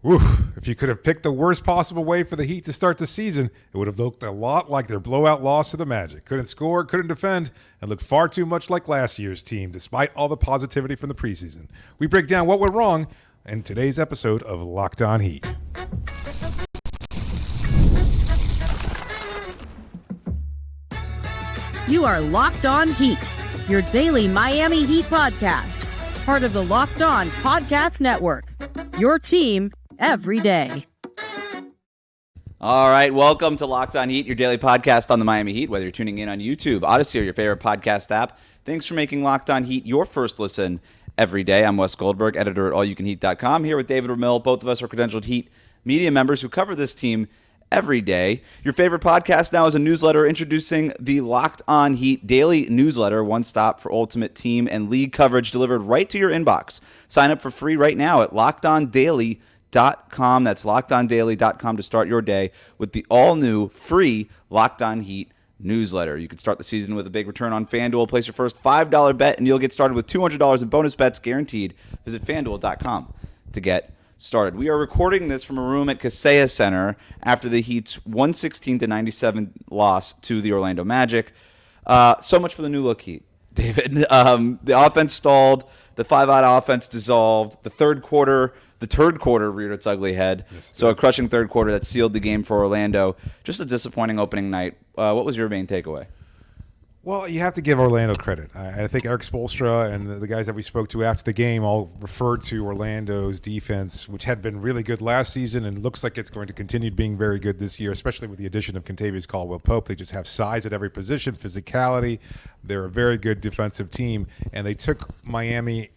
Whew, if you could have picked the worst possible way for the Heat to start the season, it would have looked a lot like their blowout loss to the Magic. Couldn't score, couldn't defend, and looked far too much like last year's team, despite all the positivity from the preseason. We break down what went wrong in today's episode of Locked On Heat. You are Locked On Heat, your daily Miami Heat podcast, part of the Locked On Podcast Network, your team every day. All right, welcome to Locked On Heat, your daily podcast on the Miami Heat, whether you're tuning in on YouTube, Odyssey, or your favorite podcast app. Thanks for making Locked On Heat your first listen every day. I'm Wes Goldberg, editor at allyoucanheat.com, here with David Ramil. Both of us are credentialed Heat media members who cover this team every day. Your favorite podcast now is a newsletter introducing the Locked On Heat daily newsletter, one stop for ultimate team and league coverage delivered right to your inbox. Sign up for free right now at lockedondaily.com. That's lockedondaily.com to start your day with the all-new free Locked On Heat newsletter. You can start the season with a big return on FanDuel. Place your first $5 bet, and you'll get started with $200 in bonus bets guaranteed. Visit FanDuel.com to get started. We are recording this from a room at Kaseya Center after the Heat's 116-97 loss to the Orlando Magic. So much for the new look Heat, David. The offense stalled. The five-out offense dissolved. The third quarter reared its ugly head. Yes, so a crushing third quarter that sealed the game for Orlando. Just a disappointing opening night. What was your main takeaway? Well, you have to give Orlando credit. I think Erik Spoelstra and the guys that we spoke to after the game all referred to Orlando's defense, which had been really good last season and looks like it's going to continue being very good this year, especially with the addition of Kentavious Caldwell-Pope. They just have size at every position, physicality. They're a very good defensive team, and they took Miami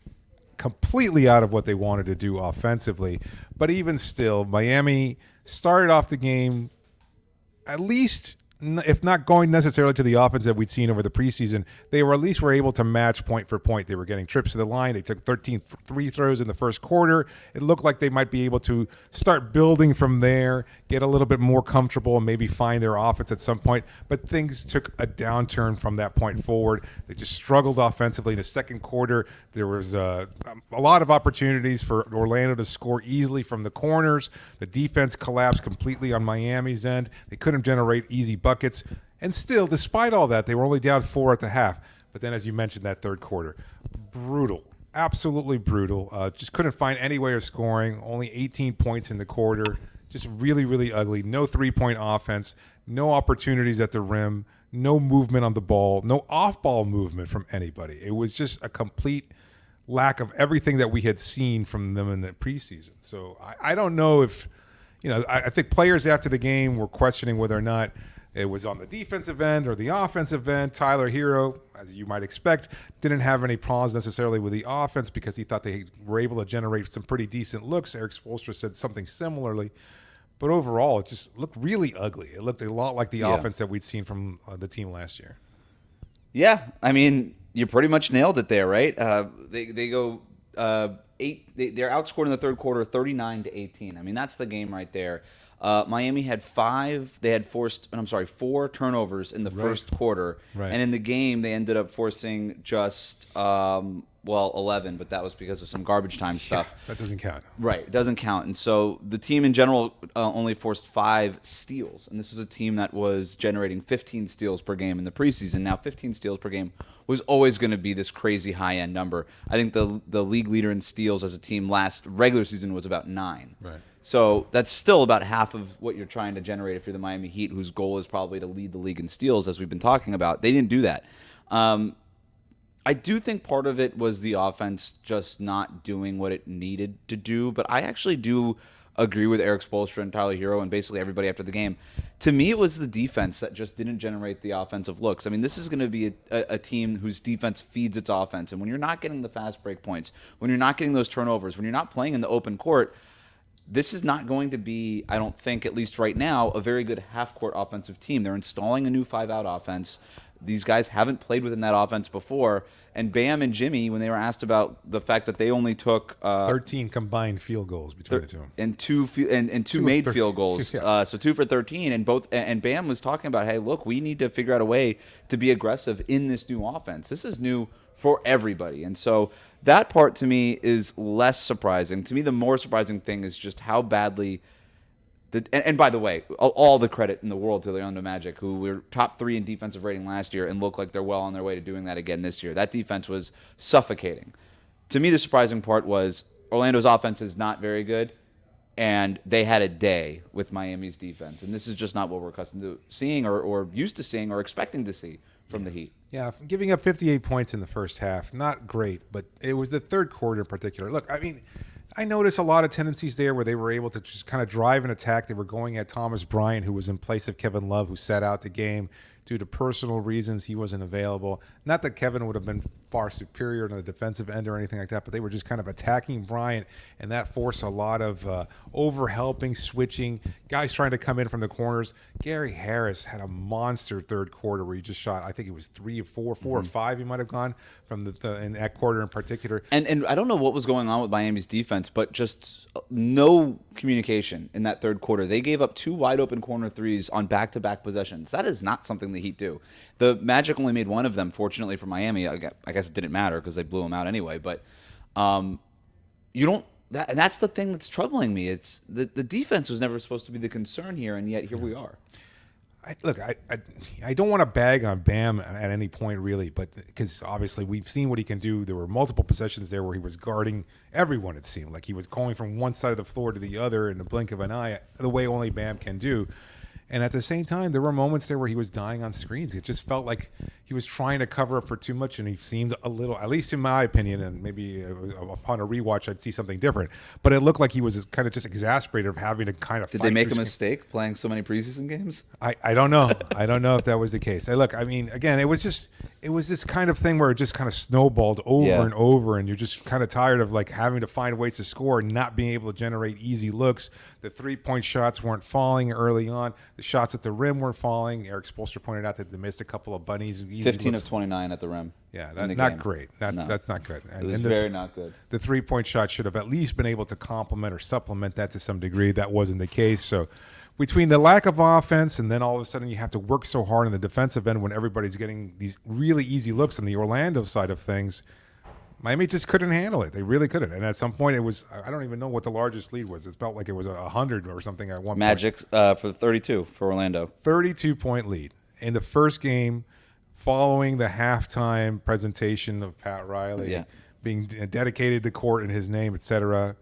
completely out of what they wanted to do offensively. But even still, Miami started off the game at least, if not going necessarily to the offense that we'd seen over the preseason, they were at least were able to match point for point. They were getting trips to the line. They took 13 free throws in the first quarter. It looked like they might be able to start building from there, get a little bit more comfortable, and maybe find their offense at some point. But things took a downturn from that point forward. They just struggled offensively in the second quarter. There was a lot of opportunities for Orlando to score easily from the corners. The defense collapsed completely on Miami's end. They couldn't generate easy buckets. And still, despite all that, they were only down 4 at the half. But then, as you mentioned, that third quarter, brutal, absolutely brutal. Just couldn't find any way of scoring. Only 18 points in the quarter. Just really, really ugly. No three-point offense. No opportunities at the rim. No movement on the ball. No off-ball movement from anybody. It was just a complete lack of everything that we had seen from them in the preseason. So I don't know if, I think players after the game were questioning whether or not it was on the defensive end or the offensive end. Tyler Hero, as you might expect, didn't have any problems necessarily with the offense because he thought they were able to generate some pretty decent looks. Erik Spoelstra said something similarly. But overall, it just looked really ugly. It looked a lot like the offense that we'd seen from the team last year. Yeah, I mean, you pretty much nailed it there, right? They go 8. They're outscored in the third quarter, 39-18. I mean, that's the game right there. Miami had 4 turnovers in the first quarter, and in the game they ended up forcing just 11, but that was because of some garbage time stuff. That doesn't count. Right, it doesn't count. And so the team in general only forced 5 steals, and this was a team that was generating 15 steals per game in the preseason. Now, 15 steals per game was always going to be this crazy high-end number. I think the league leader in steals as a team last regular season was about 9. Right. So that's still about half of what you're trying to generate if you're the Miami Heat, whose goal is probably to lead the league in steals, as we've been talking about. They didn't do that. I do think part of it was the offense just not doing what it needed to do, but I actually do agree with Erik Spoelstra and Tyler Hero and basically everybody after the game. To me, it was the defense that just didn't generate the offensive looks. I mean, this is going to be a team whose defense feeds its offense, and when you're not getting the fast break points, when you're not getting those turnovers, when you're not playing in the open court, this is not going to be, I don't think, at least right now, a very good half-court offensive team. They're installing a new 5-out offense. These guys haven't played within that offense before. And Bam and Jimmy, when they were asked about the fact that they only took 13 combined field goals between the two, and two made 13 field goals, yeah. So 2 for 13, and Bam was talking about, hey, look, we need to figure out a way to be aggressive in this new offense. This is new for everybody. And so that part to me is less surprising. To me, the more surprising thing is just how badly and by the way, all the credit in the world to the Orlando Magic, who were top 3 in defensive rating last year and look like they're well on their way to doing that again this year. That defense was suffocating. To me, the surprising part was Orlando's offense is not very good, and they had a day with Miami's defense. And this is just not what we're accustomed to seeing or used to seeing or expecting to see from the Heat. Yeah, giving up 58 points in the first half, not great, but it was the third quarter in particular. Look, I mean, I noticed a lot of tendencies there where they were able to just kind of drive an attack. They were going at Thomas Bryant, who was in place of Kevin Love, who sat out the game due to personal reasons. He wasn't available. Not that Kevin would have been far superior on the defensive end or anything like that, but they were just kind of attacking Bryant, and that forced a lot of overhelping, switching, guys trying to come in from the corners. Gary Harris had a monster third quarter where he just shot, I think it was 3 or 4 or 5 he might have gone from in that quarter in particular. And I don't know what was going on with Miami's defense, but just no communication in that third quarter. They gave up 2 wide open corner threes on back-to-back possessions. That is not something the Heat do. The Magic only made one of them, fortunately for Miami. I guess it didn't matter because they blew them out anyway. But you don't. And that's the thing that's troubling me. It's the defense was never supposed to be the concern here, and yet here we are. I don't want to bag on Bam at any point, really, but because obviously we've seen what he can do. There were multiple possessions there where he was guarding everyone, it seemed. Like he was going from one side of the floor to the other in the blink of an eye, the way only Bam can do. And at the same time, there were moments there where he was dying on screens. It just felt like he was trying to cover up for too much, and he seemed a little, at least in my opinion, and maybe upon a rewatch I'd see something different, but it looked like he was kind of just exasperated of having to kind of Did they make a mistake playing so many preseason games? I don't know. I don't know if that was the case. Look, I mean, again, it was this kind of thing where it just kind of snowballed over and over, and you're just kind of tired of like having to find ways to score and not being able to generate easy looks. The 3-point shots weren't falling early on. The shots at the rim weren't falling. Eric Spoelstra pointed out that they missed a couple of bunnies. 15 of 29 at the rim. Yeah, not great. That's not good. It was very not good. The 3-point shot should have at least been able to complement or supplement that to some degree. That wasn't the case. So between the lack of offense and then all of a sudden you have to work so hard on the defensive end when everybody's getting these really easy looks on the Orlando side of things, Miami just couldn't handle it. They really couldn't. And at some point it was, I don't even know what the largest lead was. It felt like it was 100 or something at one Magic, point. for 32 for Orlando. 32-point lead. In the first game, following the halftime presentation of Pat Riley being dedicated to court in his name, etc.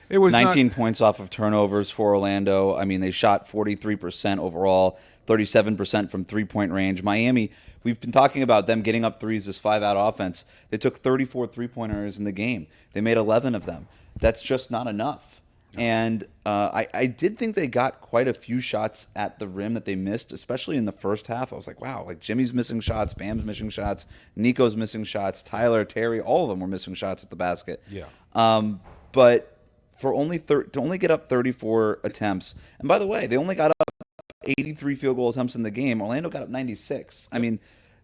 It was 19 points off of turnovers for Orlando. I mean, they shot 43% overall, 37% from three-point range. Miami, we've been talking about them getting up threes, this 5-out offense. They took 34 three-pointers in the game. They made 11 of them. That's just not enough. And I did think they got quite a few shots at the rim that they missed, especially in the first half. I was like, wow, like Jimmy's missing shots, Bam's missing shots, Nico's missing shots, Tyler, Terry, all of them were missing shots at the basket. Yeah. But for to only get up 34 attempts, and by the way, they only got up 83 field goal attempts in the game. Orlando got up 96. I mean,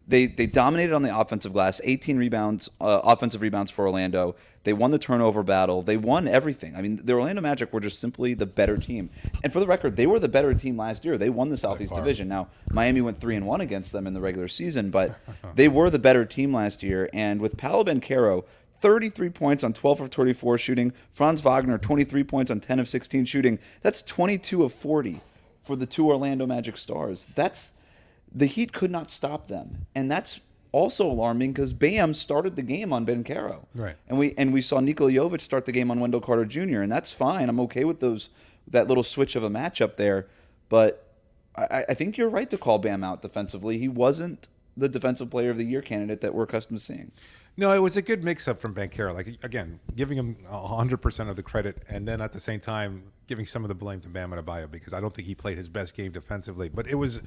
they dominated on the offensive glass, 18 rebounds, offensive rebounds for Orlando. They won the turnover battle. They won everything. I mean, the Orlando Magic were just simply the better team. And for the record, they were the better team last year. They won the Southeast Division. Now, Miami went 3-1 against them in the regular season, but they were the better team last year. And with Paolo Banchero, 33 points on 12 of 24 shooting. Franz Wagner, 23 points on 10 of 16 shooting. That's 22 of 40 for the two Orlando Magic stars. The Heat could not stop them, and that's also alarming because Bam started the game on Banchero, right? And we saw Nikola Jovic start the game on Wendell Carter Jr., and that's fine. I'm okay with that little switch of a matchup there, but I think you're right to call Bam out defensively. He wasn't the Defensive Player of the Year candidate that we're accustomed to seeing. No, it was a good mix-up from Banchero. Like, again, giving him 100% of the credit, and then at the same time giving some of the blame to Bam Adebayo because I don't think he played his best game defensively. But it was.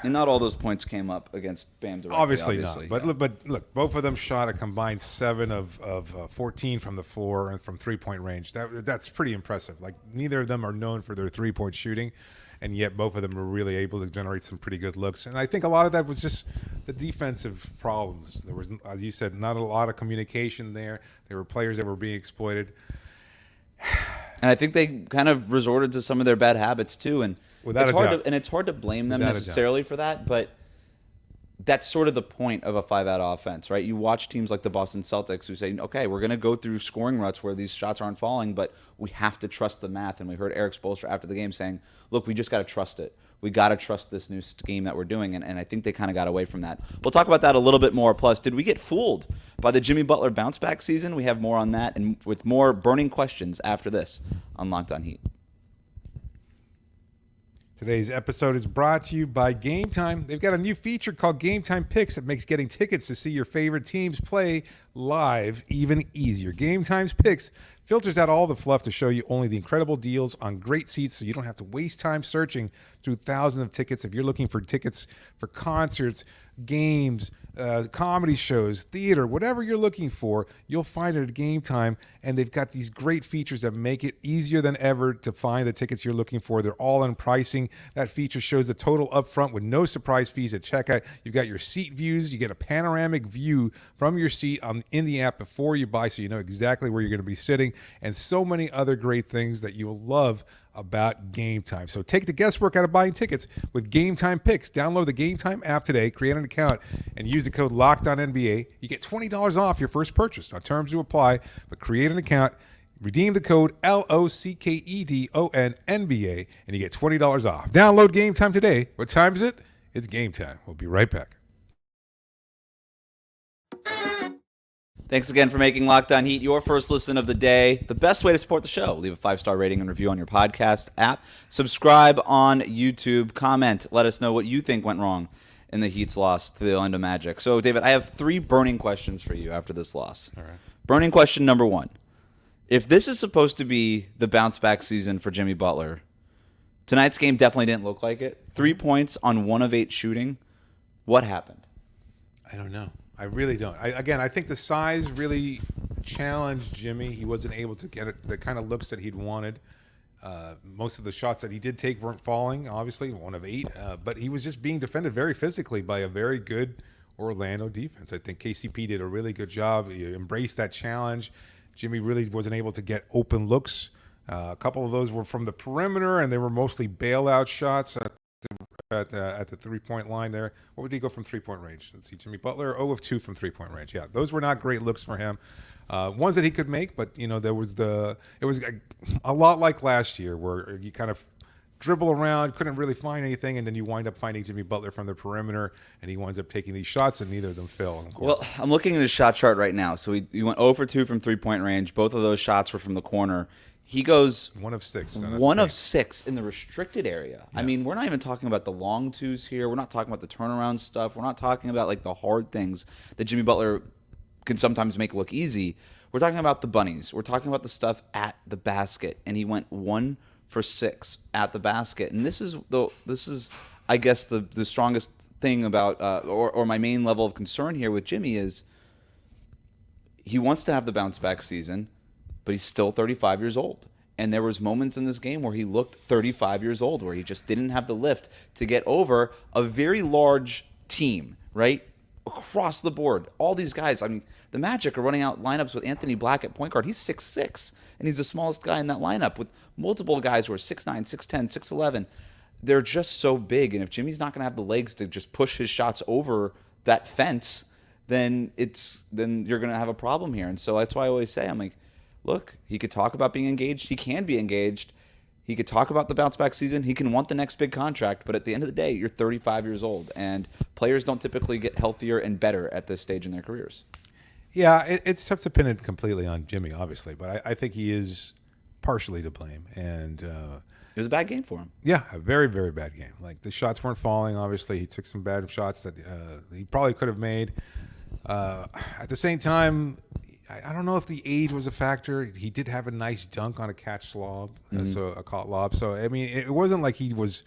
And not all those points came up against Bam directly. Obviously not. But look, both of them shot a combined 7 of 14 from the floor and from three-point range. That's pretty impressive. Like, neither of them are known for their three-point shooting, and yet both of them were really able to generate some pretty good looks. And I think a lot of that was just the defensive problems. There was, as you said, not a lot of communication there. There were players that were being exploited. And I think they kind of resorted to some of their bad habits too. And Without a doubt. It's hard to blame them necessarily for that, but that's sort of the point of a 5-out offense, right? You watch teams like the Boston Celtics who say, okay, we're going to go through scoring ruts where these shots aren't falling, but we have to trust the math. And we heard Eric Spoelstra after the game saying, look, we just got to trust it. We got to trust this new scheme that we're doing, and I think they kind of got away from that. We'll talk about that a little bit more. Plus, did we get fooled by the Jimmy Butler bounce-back season? We have more on that and with more burning questions after this on Locked On Heat. Today's episode is brought to you by Gametime. They've got a new feature called Gametime Picks that makes getting tickets to see your favorite teams play live even easier. Gametime's Picks filters out all the fluff to show you only the incredible deals on great seats so you don't have to waste time searching through thousands of tickets. If you're looking for tickets for concerts, games, comedy shows, theater, whatever you're looking for, you'll find it at Gametime. And they've got these great features that make it easier than ever to find the tickets you're looking for. They're all in pricing. That feature shows the total upfront with no surprise fees at checkout. You've got your seat views. You get a panoramic view from your seat in the app before you buy, so you know exactly where you're going to be sitting, and so many other great things that you will love about Gametime. So take the guesswork out of buying tickets with Gametime Picks. Download the Gametime app today, create an account, and use the code LOCKEDONNBA. You get $20 off your first purchase. Now, terms do apply, but create an account, redeem the code LOCKEDONNBA, and you get $20 off. Download Gametime today. What time is it? It's game time. We'll be right back. Thanks again for making Locked On Heat your first listen of the day. The best way to support the show, leave a 5-star rating and review on your podcast app. Subscribe on YouTube. Comment. Let us know what you think went wrong in the Heat's loss to the Orlando Magic. So, David, I have 3 burning questions for you after this loss. All right. Burning question number 1. If this is supposed to be the bounce-back season for Jimmy Butler, tonight's game definitely didn't look like it. 3 points on 1 of 8 shooting. What happened? I don't know. I really don't. I think the size really challenged Jimmy. He wasn't able to get the kind of looks that he'd wanted. Most of the shots that he did take weren't falling, obviously, 1 of 8. But he was just being defended very physically by a very good Orlando defense. I think KCP did a really good job. He embraced that challenge. Jimmy really wasn't able to get open looks. A couple of those were from the perimeter, and they were mostly bailout shots at the 3-point line there. What would he go from 3-point range? Let's see, Jimmy Butler, 0 of 2 from 3-point range. Yeah, those were not great looks for him. Ones that he could make, but it was a lot like last year where you kind of dribble around, couldn't really find anything, and then you wind up finding Jimmy Butler from the perimeter, and he winds up taking these shots, and neither of them fell. Well, I'm looking at his shot chart right now. So he went 0 for 2 from 3-point range. Both of those shots were from the corner. He goes 1 of 6. 1 of 6 in the restricted area. Yeah. I mean, we're not even talking about the long twos here. We're not talking about the turnaround stuff. We're not talking about like the hard things that Jimmy Butler can sometimes make look easy. We're talking about the bunnies. We're talking about the stuff at the basket, and he went 1 for 6 at the basket. And this is I guess the strongest thing about or my main level of concern here with Jimmy is he wants to have the bounce back season, but he's still 35 years old. And there was moments in this game where he looked 35 years old, where he just didn't have the lift to get over a very large team, right? Across the board. All these guys, I mean, the Magic are running out lineups with Anthony Black at point guard. He's 6'6", and he's the smallest guy in that lineup with multiple guys who are 6'9", 6'10", 6'11". They're just so big, and if Jimmy's not going to have the legs to just push his shots over that fence, then you're going to have a problem here. And so that's why I always say, I'm like, look, he could talk about being engaged. He can be engaged. He could talk about the bounce-back season. He can want the next big contract. But at the end of the day, you're 35 years old, and players don't typically get healthier and better at this stage in their careers. Yeah, it's tough to pin it completely on Jimmy, obviously. But I think he is partially to blame. And it was a bad game for him. Yeah, a very, very bad game. Like, the shots weren't falling, obviously. He took some bad shots that he probably could have made. At the same time, I don't know if the age was a factor. He did have a nice dunk on a catch lob, so a caught lob. So, I mean, it wasn't like he was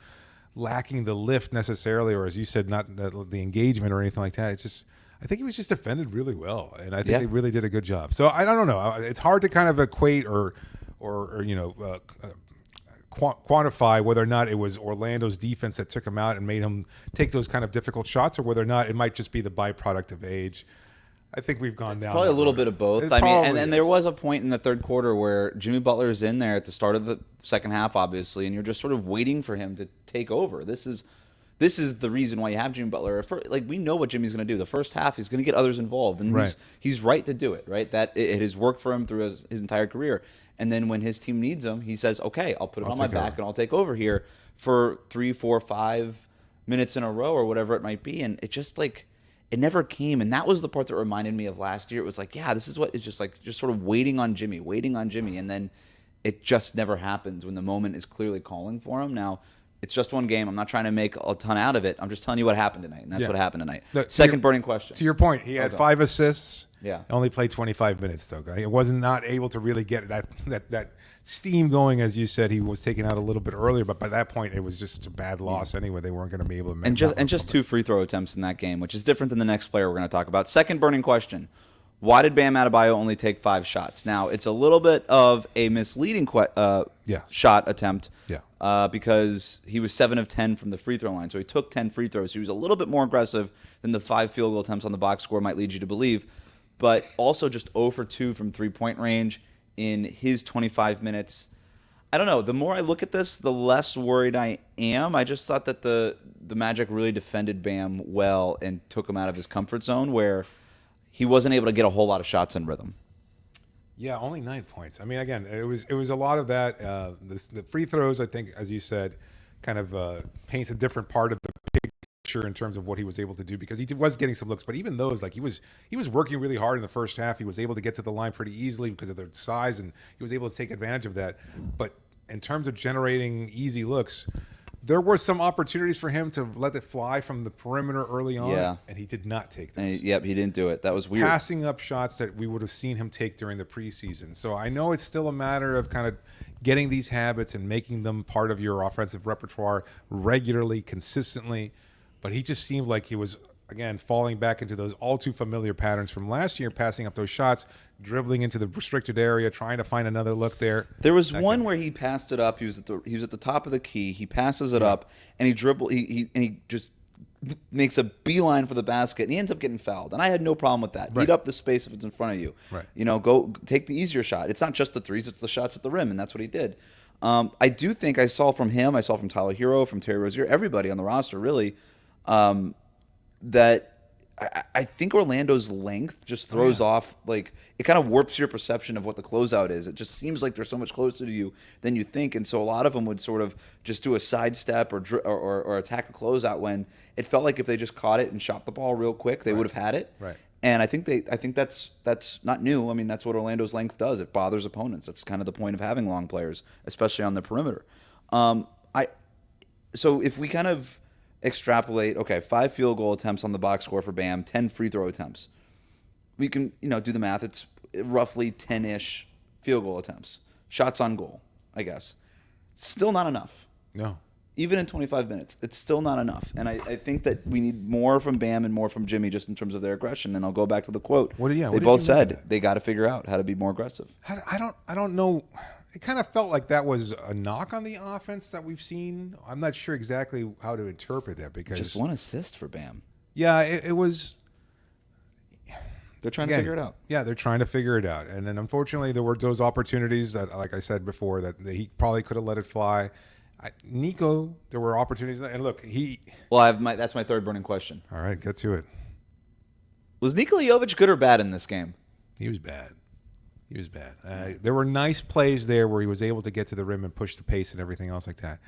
lacking the lift necessarily, or as you said, not the engagement or anything like that. It's just, I think he was just defended really well, and I think they really did a good job. So I don't know. It's hard to kind of equate or quantify whether or not it was Orlando's defense that took him out and made him take those kind of difficult shots, or whether or not it might just be the byproduct of age. I think we've gone down. Probably a little bit of both. I mean, and there was a point in the third quarter where Jimmy Butler is in there at the start of the second half, obviously, and you're just sort of waiting for him to take over. This is this is the reason why you have Jimmy Butler. Like, we know what Jimmy's going to do. The first half, he's going to get others involved, and he's right to do it. Right, that it has worked for him through his entire career. And then when his team needs him, he says, "Okay, I'll put it on my back and I'll take over here for 3, 4, 5 minutes in a row or whatever it might be." And it just like it never came. And that was the part that reminded me of last year. It was like, yeah, this is what it's just like, just sort of waiting on Jimmy, and then it just never happens when the moment is clearly calling for him. Now, it's just one game. I'm not trying to make a ton out of it. I'm just telling you what happened tonight, and that's what happened tonight. Second burning question. To your point, he had 5 assists. Yeah. Only played 25 minutes, though. He wasn't not able to really get that steam going, as you said. He was taken out a little bit earlier, but by that point, it was just a bad loss anyway. They weren't going to be able to make it. And just 2 free throw attempts in that game, which is different than the next player we're going to talk about. Second burning question. Why did Bam Adebayo only take 5 shots? Now, it's a little bit of a misleading shot attempt because he was 7 of 10 from the free throw line. So he took 10 free throws. He was a little bit more aggressive than the 5 field goal attempts on the box score might lead you to believe, but also just 0 for 2 from three-point range in his 25 minutes. I don't know. The more I look at this, the less worried I am. I just thought that the Magic really defended Bam well and took him out of his comfort zone where he wasn't able to get a whole lot of shots in rhythm. Yeah, only 9 points. I mean, again, it was a lot of that. The free throws, I think, as you said, kind of paints a different part of the picture in terms of what he was able to do, because he was getting some looks. But even those, like he was working really hard in the first half. He was able to get to the line pretty easily because of their size, and he was able to take advantage of that. But in terms of generating easy looks, there were some opportunities for him to let it fly from the perimeter early on, and he did not take those. He didn't do it. That was weird. Passing up shots that we would have seen him take during the preseason. So I know it's still a matter of kind of getting these habits and making them part of your offensive repertoire regularly, consistently. But he just seemed like he was, again, falling back into those all too familiar patterns from last year, passing up those shots, dribbling into the restricted area, trying to find another look there. There was one where he passed it up. He was at the top of the key. He passes it up, and he just makes a beeline for the basket, and he ends up getting fouled. And I had no problem with that. Eat up the space if it's in front of you. Right. You know, go take the easier shot. It's not just the threes; it's the shots at the rim, and that's what he did. I do think I saw from him, I saw from Tyler Hero, from Terry Rozier, everybody on the roster really, that I think Orlando's length just throws off, like, it kind of warps your perception of what the closeout is. It just seems like they're so much closer to you than you think, and so a lot of them would sort of just do a sidestep or attack a closeout when it felt like if they just caught it and shot the ball real quick, they would have had it. Right. And I think that's not new. I mean, that's what Orlando's length does. It bothers opponents. That's kind of the point of having long players, especially on the perimeter. So if we kind of extrapolate, okay, 5 field goal attempts on the box score for Bam, 10 free throw attempts. We can, do the math. It's roughly 10-ish field goal attempts. Shots on goal, I guess. Still not enough. No. Even in 25 minutes, it's still not enough. And I think that we need more from Bam and more from Jimmy just in terms of their aggression. And I'll go back to the quote. They both said they got to figure out how to be more aggressive. I don't know. It kind of felt like that was a knock on the offense that we've seen. I'm not sure exactly how to interpret that, because just 1 assist for Bam. Yeah, it was. They're trying to figure it out. Yeah, they're trying to figure it out. And then unfortunately, there were those opportunities that, like I said before, that he probably could have let it fly. Nico, there were opportunities, and look, that's my third burning question. All right, get to it. Was Nikola Jovic good or bad in this game? He was bad. There were nice plays there where he was able to get to the rim and push the pace and everything else like that.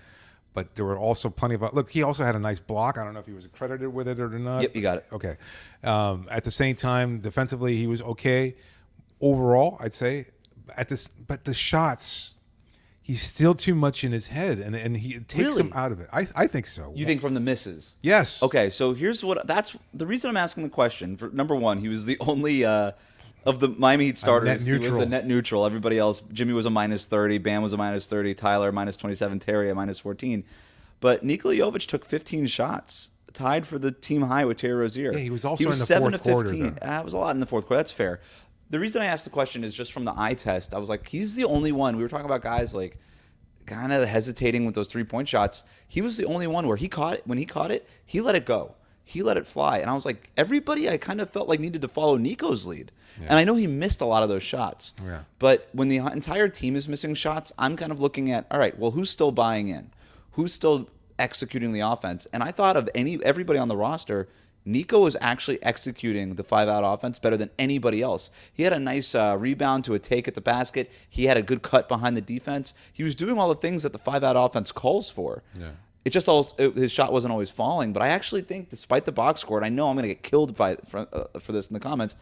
But there were also plenty of... Look, he also had a nice block. I don't know if he was accredited with it or not. Yep, you got it. Okay. At the same time, defensively, he was okay. Overall, I'd say. But the shots... He's still too much in his head, and he takes him out of it. I think so. You think from the misses? Yes. Okay, so that's the reason I'm asking the question. For number one, he was the only of the Miami Heat starters. He was a net neutral. Everybody else, Jimmy was a -30, Bam was a -30, Tyler -27, Terry a -14. But Nikola Jovic took 15 shots, tied for the team high with Terry Rozier. Yeah, he was also in the fourth quarter. It was a lot in the fourth quarter. That's fair. The reason I asked the question is just from the eye test. I was like, he's the only one. We were talking about guys like kind of hesitating with those 3-point shots. He was the only one where he caught it. When he caught it, he let it go. He let it fly. And I was like, everybody I kind of felt like needed to follow Nico's lead. Yeah. And I know he missed a lot of those shots. Yeah. But when the entire team is missing shots, I'm kind of looking at, all right, well, who's still buying in? Who's still executing the offense. And I thought of everybody on the roster, Nico was actually executing the 5-out offense better than anybody else. He had a nice rebound to a take at the basket. He had a good cut behind the defense. He was doing all the things that the 5-out offense calls for. Yeah. It just his shot wasn't always falling. But I actually think, despite the box score, and I know I'm going to get killed for this in the comments,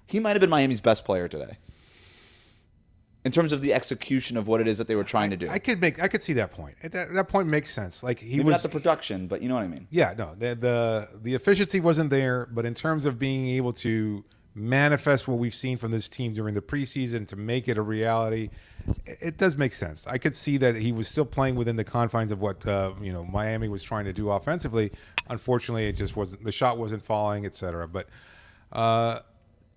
he might have been Miami's best player today in terms of the execution of what it is that they were trying to do. I could see that point. That point makes sense. Like Maybe not the production, but you know what I mean. Yeah, no, the efficiency wasn't there, but in terms of being able to manifest what we've seen from this team during the preseason to make it a reality, it does make sense. I could see that he was still playing within the confines of what Miami was trying to do offensively. Unfortunately, it just wasn't. The shot wasn't falling, etc. But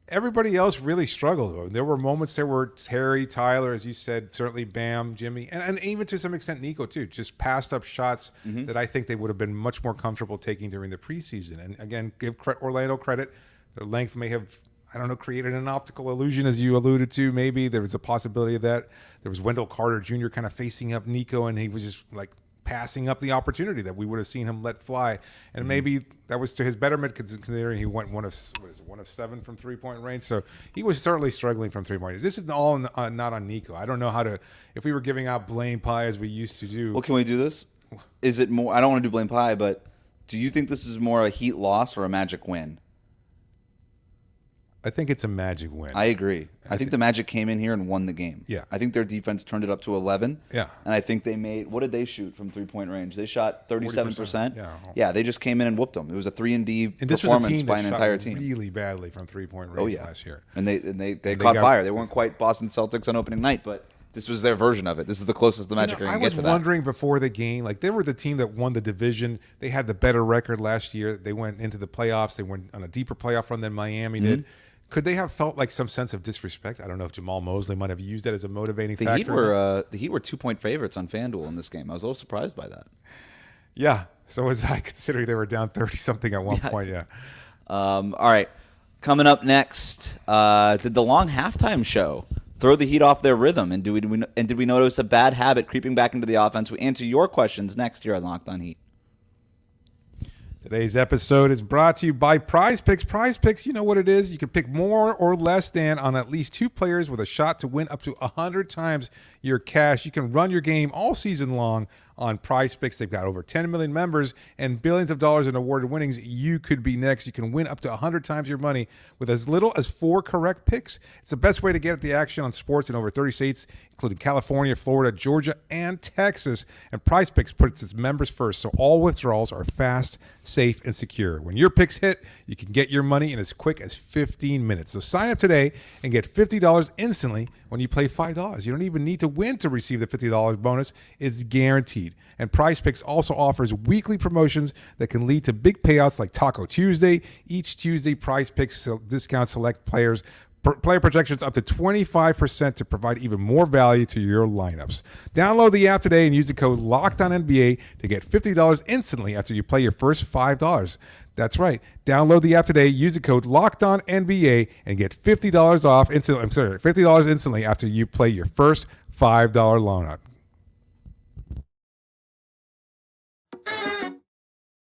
everybody else really struggled. There were moments there where Terry, Tyler, as you said, certainly Bam, Jimmy, and even to some extent Nico too, just passed up shots that I think they would have been much more comfortable taking during the preseason. And again, give Orlando credit. Their length may have, created an optical illusion, as you alluded to. Maybe there was a possibility of that. There was Wendell Carter Jr. kind of facing up Nico, and he was just like passing up the opportunity that we would have seen him let fly. And maybe that was to his betterment, considering he went one of 7 from 3-point range. So he was certainly struggling from 3-point range. This is all not on Nico. I don't know if we were giving out blame pie as we used to do. Well, can we do this? Is it more? I don't want to do blame pie, but do you think this is more a Heat loss or a Magic win? I think it's a Magic win. I agree. I think the Magic came in here and won the game. Yeah. I think their defense turned it up to 11. Yeah. And I think they made, what did they shoot from 3-point range? They shot 37%. Yeah. Yeah, they just came in and whooped them. It was a 3-and-D And this was a performance team by that an shot entire team. really badly from 3-point range last year. And they caught fire. They weren't quite Boston Celtics on opening night, but this was their version of it. This is the closest the Magic are going to get to that. I was wondering before the game, like they were the team that won the division. They had the better record last year. They went into the playoffs. They went on a deeper playoff run than Miami did. Could they have felt like some sense of disrespect? I don't know if Jamal Mosley might have used that as a motivating factor. The Heat were 2-point favorites on FanDuel in this game. I was a little surprised by that. Yeah, so was I, considering they were down 30-something at one point. Yeah. All right, coming up next, did the long halftime show throw the Heat off their rhythm, and did we notice a bad habit creeping back into the offense? We answer your questions next here on Locked On Heat. Today's episode is brought to you by Prize Picks. Prize Picks, you know what it is. You can pick more or less than on at least 2 players with a shot to win up to 100 times your cash. You can run your game all season long on Prize Picks. They've got over 10 million members and billions of dollars in awarded winnings. You could be next. You can win up to 100 times your money with as little as 4 correct picks. It's the best way to get at the action on sports in over 30 states, including California, Florida, Georgia, and Texas. And Prize Picks puts its members first, so all withdrawals are fast, safe, and secure. When your picks hit, you can get your money in as quick as 15 minutes. So sign up today and get $50 instantly when you play $5. You don't even need to win to receive the $50 bonus. It's guaranteed. And Prize Picks also offers weekly promotions that can lead to big payouts like Taco Tuesday. Each Tuesday, Prize Picks discounts select player projections up to 25% to provide even more value to your lineups. Download the app today and use the code LOCKEDONNBA to get $50 instantly after you play your first $5. That's right. Download the app today, use the code LOCKEDONNBA, and get $50 off instantly. $50 instantly after you play your first $5 loan.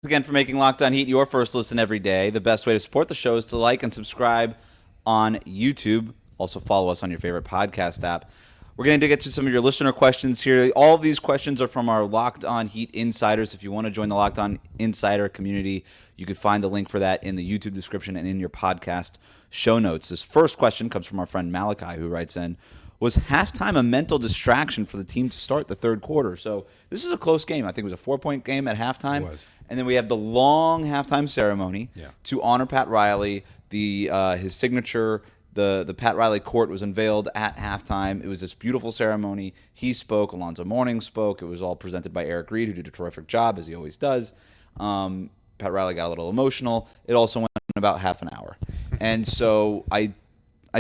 Again, for making Locked On Heat your first listen every day. The best way to support the show is to like and subscribe on YouTube. Also follow us on your favorite podcast app. We're going to get to some of your listener questions here. All of these questions are from our Locked On Heat insiders. If you want to join the Locked On Insider community, you can find the link for that in the YouTube description and in your podcast show notes. This first question comes from our friend Malachi, who writes in, was halftime a mental distraction for the team to start the third quarter? So this is a close game. I think it was a 4-point game at halftime. It was. And then we have the long halftime ceremony to honor Pat Riley. His signature, the Pat Riley court was unveiled at halftime. It was this beautiful ceremony. He spoke. Alonzo Mourning spoke. It was all presented by Eric Reed, who did a terrific job, as he always does. Pat Riley got a little emotional. It also went about half an hour. And so I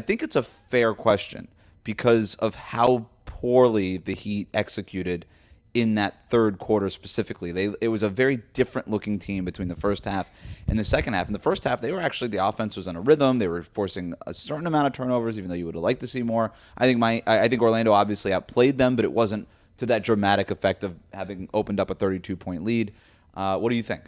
think it's a fair question because of how poorly the Heat executed in that third quarter specifically. It was a very different looking team between the first half and the second half. In the first half, they were actually, the offense was on a rhythm. They were forcing a certain amount of turnovers, even though you would have liked to see more. I think Orlando obviously outplayed them, but it wasn't to that dramatic effect of having opened up a 32-point lead. What do you think?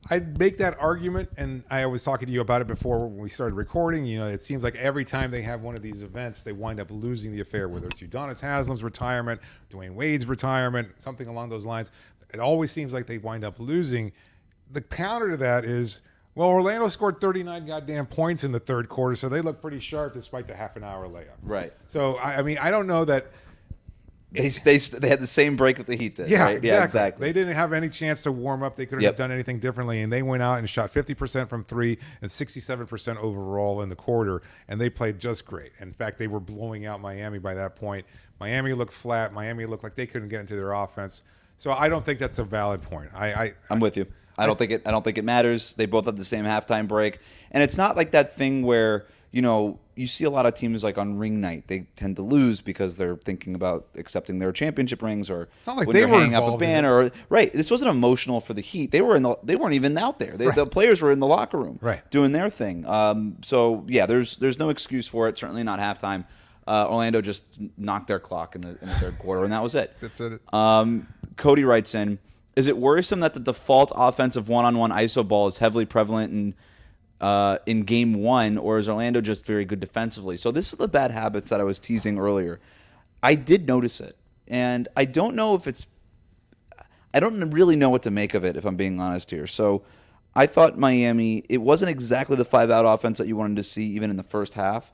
I'd make that argument, and I was talking to you about it before when we started recording. It seems like every time they have one of these events, they wind up losing the affair, whether it's Udonis Haslam's retirement, Dwayne Wade's retirement, something along those lines. It always seems like they wind up losing. The counter to that is, well, Orlando scored 39 goddamn points in the third quarter, so they look pretty sharp despite the half-an-hour layup. Right. So, I mean, I don't know that... They had the same break that the Heat did. Yeah, right? exactly. They didn't have any chance to warm up. They couldn't have done anything differently, and they went out and shot 50% from three and 67% overall in the quarter, and they played just great. In fact, they were blowing out Miami by that point. Miami looked flat. Miami looked like they couldn't get into their offense. So I don't think that's a valid point. I'm with you. I don't think it matters. They both have the same halftime break, and it's not like that thing where you see a lot of teams like on ring night, they tend to lose because they're thinking about accepting their championship rings, or it's not like when they they're were hanging up a banner. Right. This wasn't emotional for the Heat. They weren't even out there. The players were in the locker room, doing their thing. So yeah, there's no excuse for it. Certainly not halftime. Orlando just knocked their clock in the third quarter, and that was it. That's it. Cody writes in, is it worrisome that the default offensive one-on-one ISO ball is heavily prevalent in game one, or is Orlando just very good defensively? So this is the bad habits that I was teasing earlier. I did notice it, and I don't really know what to make of it, if I'm being honest here. So I thought Miami, it wasn't exactly the 5-out offense that you wanted to see even in the first half.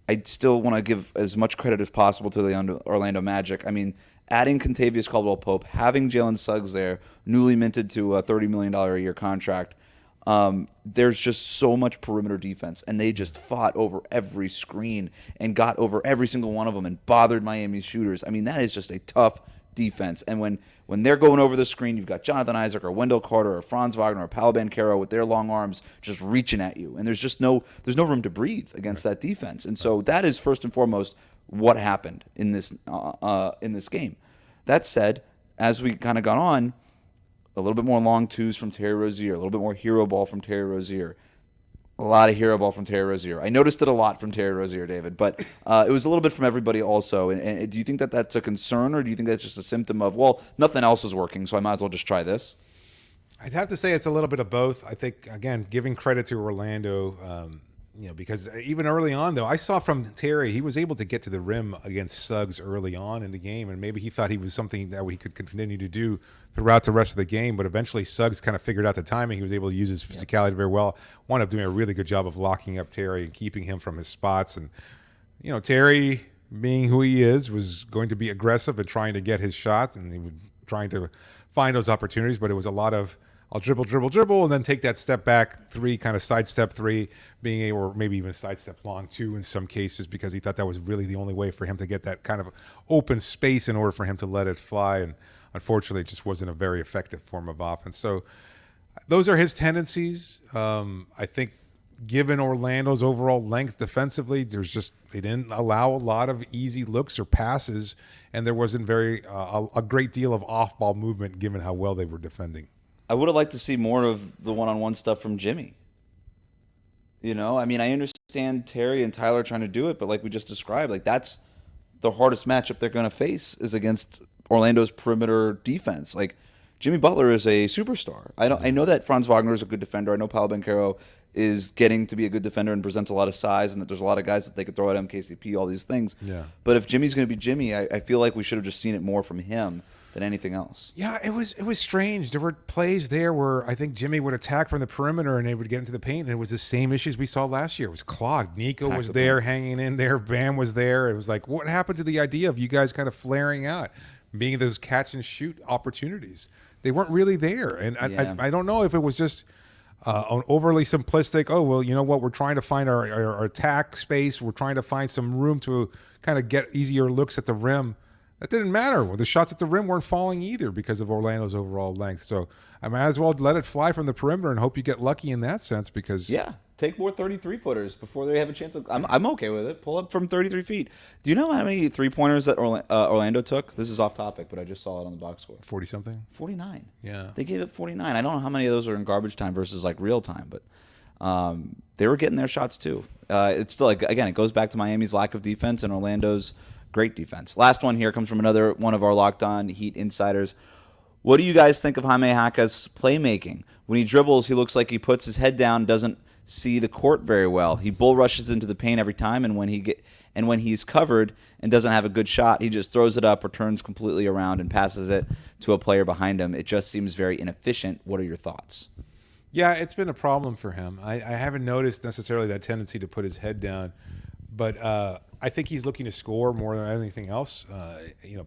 I still want to give as much credit as possible to the Orlando Magic. I mean, adding Kentavious Caldwell-Pope, having Jalen Suggs there, newly minted to a $30 million a year contract, there's just so much perimeter defense, and they just fought over every screen and got over every single one of them and bothered Miami's shooters. I mean, that is just a tough defense. And when they're going over the screen, you've got Jonathan Isaac or Wendell Carter or Franz Wagner or Paolo Banchero with their long arms just reaching at you, and there's no room to breathe against that defense. And so that is first and foremost what happened in this game. That said, as we kind of got on, a little bit more long twos from Terry Rozier, a little bit more hero ball from Terry Rozier. A lot of hero ball from Terry Rozier. I noticed it a lot from Terry Rozier, David, but it was a little bit from everybody also. And do you think that that's a concern, or do you think that's just a symptom of, well, nothing else is working, so I might as well just try this? I'd have to say it's a little bit of both. I think, again, giving credit to Orlando, because even early on, though, I saw from Terry, he was able to get to the rim against Suggs early on in the game, and maybe he thought he was something that he could continue to do throughout the rest of the game, but eventually Suggs kind of figured out the timing. He was able to use his physicality very well. Wound up doing a really good job of locking up Terry and keeping him from his spots. And, Terry, being who he is, was going to be aggressive and trying to get his shots, and he was trying to find those opportunities, but it was a lot of, I'll dribble, and then take that step back three, kind of sidestep three, being able, or maybe even sidestep long two in some cases, because he thought that was really the only way for him to get that kind of open space in order for him to let it fly. And unfortunately, it just wasn't a very effective form of offense. So those are his tendencies. I think given Orlando's overall length defensively, they didn't allow a lot of easy looks or passes, and there wasn't a great deal of off-ball movement given how well they were defending. I would have liked to see more of the one-on-one stuff from Jimmy. I mean, I understand Terry and Tyler trying to do it, but like we just described, like that's the hardest matchup they're going to face is against Orlando's perimeter defense. Like Jimmy Butler is a superstar. I know that Franz Wagner is a good defender. I know Paolo Banchero is getting to be a good defender and presents a lot of size, and that there's a lot of guys that they could throw at MKCP, all these things. Yeah. But if Jimmy's going to be Jimmy, I feel like we should have just seen it more from him than anything else. Yeah, it was strange. There were plays there where I think Jimmy would attack from the perimeter and they would get into the paint, and it was the same issues we saw last year. It was clogged. Nico was there hanging in there. Bam was there. It was like, what happened to the idea of you guys kind of flaring out, being those catch and shoot opportunities? They weren't really there. And I don't know if it was just an overly simplistic, oh, well, you know what, we're trying to find our attack space. We're trying to find some room to kind of get easier looks at the rim. That didn't matter. The shots at the rim weren't falling either because of Orlando's overall length. So I might as well let it fly from the perimeter and hope you get lucky in that sense because... Yeah, take more 33-footers before they have a chance. I'm okay with it. Pull up from 33 feet. Do you know how many three-pointers that Orlando took? This is off topic, but I just saw it on the box score. 40-something? 49. Yeah. They gave it 49. I don't know how many of those are in garbage time versus like real time, but they were getting their shots too. It's still, again, it goes back to Miami's lack of defense and Orlando's great defense. Last one here comes from another one of our Locked On Heat insiders. What do you guys think of Jaime Jaquez's playmaking? When he dribbles, he looks like he puts his head down, doesn't see the court very well. He bull rushes into the paint every time, and when he's covered and doesn't have a good shot, he just throws it up or turns completely around and passes it to a player behind him. It just seems very inefficient. What are your thoughts? Yeah, it's been a problem for him. I haven't noticed necessarily that tendency to put his head down, but I think he's looking to score more than anything else.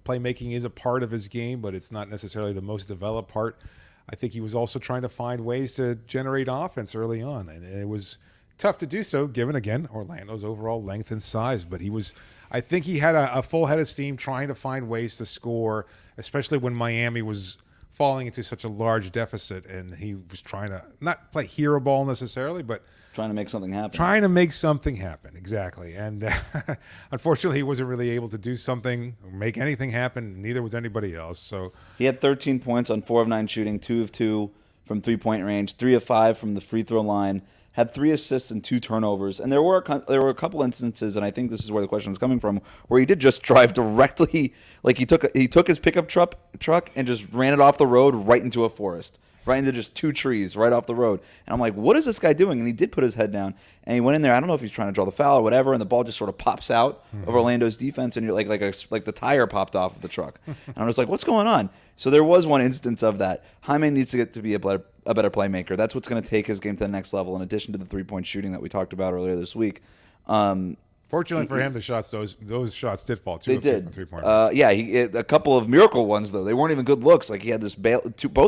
Playmaking is a part of his game, but it's not necessarily the most developed part. I think he was also trying to find ways to generate offense early on, and it was tough to do so given, again, Orlando's overall length and size. But I think he had a full head of steam trying to find ways to score, especially when Miami was falling into such a large deficit, and he was trying to not play hero ball necessarily, but Trying to make something happen. Trying to make something happen, exactly. And unfortunately, he wasn't really able to do something or make anything happen. Neither was anybody else. So he had 13 points on 4 of 9 shooting, 2 of 2 from three-point range, 3 of 5 from the free throw line, had 3 assists and 2 turnovers. And there were a couple instances, and I think this is where the question is coming from, where he did just drive directly, like he took his pickup truck and just ran it off the road right into a forest, right into just 2 trees right off the road. And I'm like, what is this guy doing? And he did put his head down, and he went in there. I don't know if he's trying to draw the foul or whatever, and the ball just sort of pops out of Orlando's defense, and you're like the tire popped off of the truck. And I'm just like, what's going on? So there was one instance of that. Jaime needs to get to be a better playmaker. That's what's going to take his game to the next level, in addition to the 3-point shooting that we talked about earlier this week. Fortunately for him, the shots those shots did fall too. They did. From 3-point. Yeah, he a couple of miracle ones though. They weren't even good looks. Like he had this both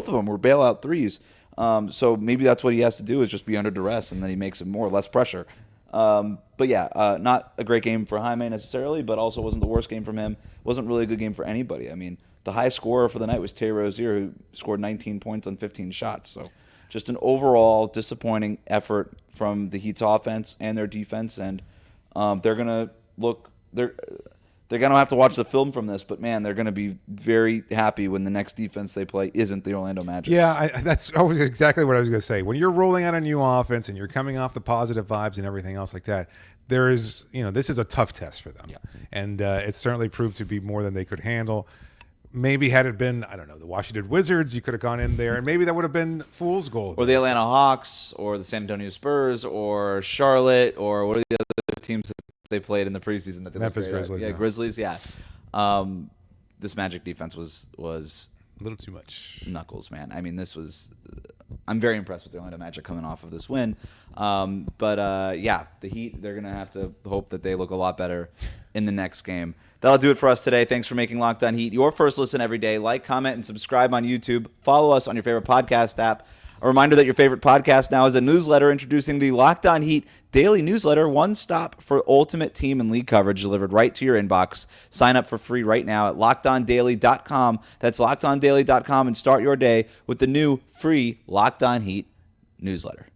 of them were bailout threes. So maybe that's what he has to do, is just be under duress, and then he makes it less pressure. But yeah, not a great game for Jaime necessarily, but also wasn't the worst game from him. Wasn't really a good game for anybody. I mean, the high scorer for the night was Terry Rozier, who scored 19 points on 15 shots. So just an overall disappointing effort from the Heat's offense and their defense, and they're gonna have to watch the film from this, but man, they're gonna be very happy when the next defense they play isn't the Orlando Magic. Yeah, that's always exactly what I was going to say. When you're rolling out a new offense and you're coming off the positive vibes and everything else like that, this is a tough test for them, and it certainly proved to be more than they could handle. Maybe had it been, I don't know, the Washington Wizards, you could have gone in there, and maybe that would have been fool's gold. Or the Atlanta Hawks, or the San Antonio Spurs, or Charlotte, or what are the other teams that they played in the preseason? That they Memphis Grizzlies. Yeah, Grizzlies, yeah. This Magic defense was a little too much. Knuckles, man. I mean, I'm very impressed with the Orlando Magic coming off of this win. But the Heat, they're going to have to hope that they look a lot better in the next game. That'll do it for us today. Thanks for making Locked On Heat your first listen every day. Like, comment, and subscribe on YouTube. Follow us on your favorite podcast app. A reminder that your favorite podcast now is a newsletter introducing the Locked On Heat daily newsletter, one stop for ultimate team and league coverage delivered right to your inbox. Sign up for free right now at LockedOnDaily.com. That's LockedOnDaily.com, and start your day with the new free Locked On Heat newsletter.